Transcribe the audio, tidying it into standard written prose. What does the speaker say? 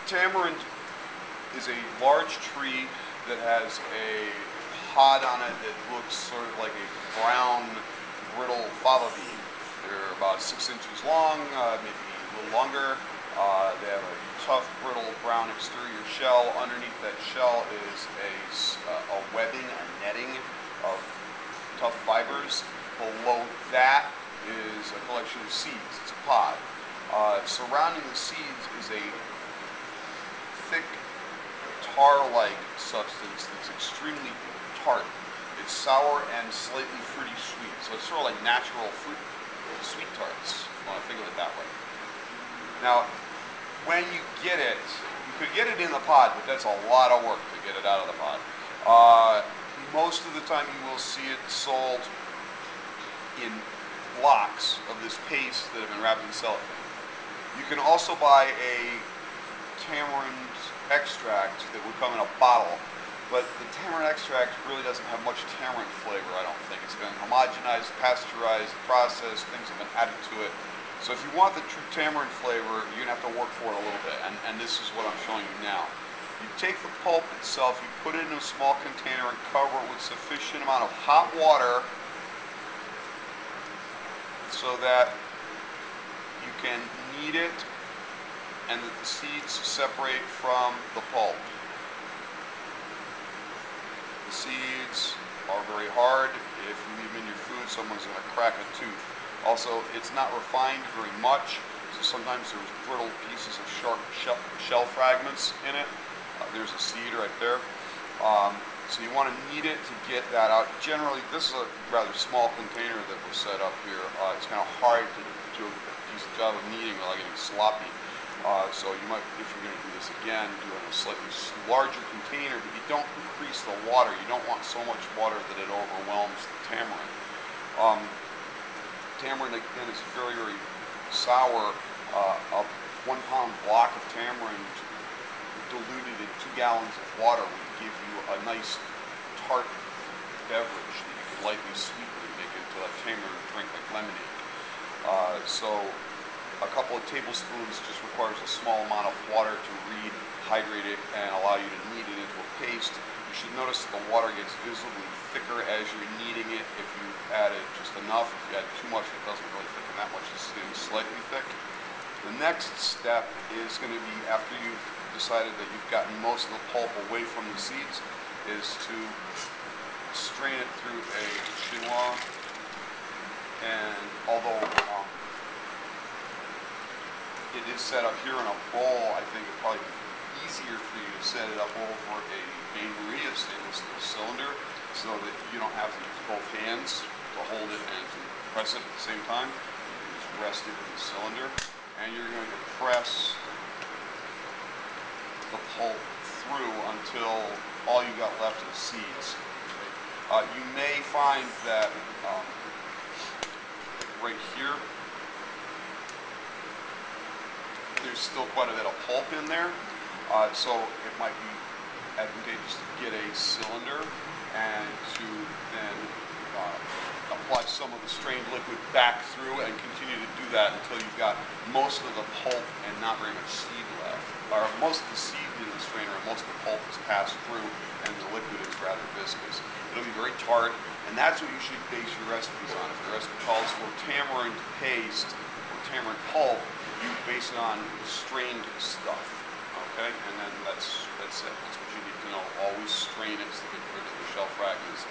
Tamarind is a large tree that has a pod on it that looks sort of like a brown, brittle fava bean. They're about 6 inches long, maybe a little longer. They have a tough, brittle, brown exterior shell. Underneath that shell is a webbing, a netting of tough fibers. Below that is a collection of seeds. It's a pod. Surrounding the seeds is a thick, tar-like substance that's extremely tart. It's sour and slightly fruity sweet. So it's sort of like natural fruit, sweet tarts, if you want to think of it that way. Now, when you get it, you could get it in the pod, but that's a lot of work to get it out of the pod. Most of the time you will see it sold in blocks of this paste that have been wrapped in cellophane. You can also buy a tamarind extract that would come in a bottle, but the tamarind extract really doesn't have much tamarind flavor, I don't think. It's been homogenized, pasteurized, processed, things have been added to it. So if you want the true tamarind flavor, you're going to have to work for it a little bit, and this is what I'm showing you now. You take the pulp itself, you put it in a small container and cover it with sufficient amount of hot water so that you can knead it and that the seeds separate from the pulp. The seeds are very hard. If you leave them in your food, someone's going to crack a tooth. Also, it's not refined very much, so sometimes there's brittle pieces of sharp shell fragments in it. There's a seed right there. So you want to knead it to get that out. Generally, this is a rather small container that was set up here. It's kind of hard to do a decent job of kneading without getting sloppy. So you might, if you're going to do this again, do it in a slightly larger container, but you don't increase the water. You don't want so much water that it overwhelms the tamarind. Tamarind, again, is very, very sour. A 1 pound block of tamarind diluted in 2 gallons of water would give you a nice tart beverage that you can lightly sweeten and make into a tamarind drink like lemonade. So a couple of tablespoons just requires a small amount of water to rehydrate it and allow you to knead it into a paste. You should notice that the water gets visibly thicker as you're kneading it. If you added just enough, if you add too much, it doesn't really thicken that much. It's getting slightly thick. The next step is going to be, after you've decided that you've gotten most of the pulp away from the seeds, is to strain it through a chinois. And although it is set up here in a bowl, I think it'd probably be easier for you to set it up over a bain-marie stainless steel cylinder so that you don't have to use both hands to hold it and to press it at the same time. You just rest it in the cylinder, and you're going to press the pulp through until all you got left is seeds. You may find that right here there's still quite a bit of pulp in there, so it might be advantageous to get a cylinder and to then apply some of the strained liquid back through and continue to do that until you've got most of the pulp and not very much seed left. Or most of the seed in the strainer and most of the pulp is passed through and the liquid is rather viscous. It'll be very tart, and that's what you should base your recipes on. If the recipe calls for tamarind paste or tamarind pulp, you base it on strained stuff. Okay, and then that's it. That's what you need to know. Always strain it so you get rid of the shell fragments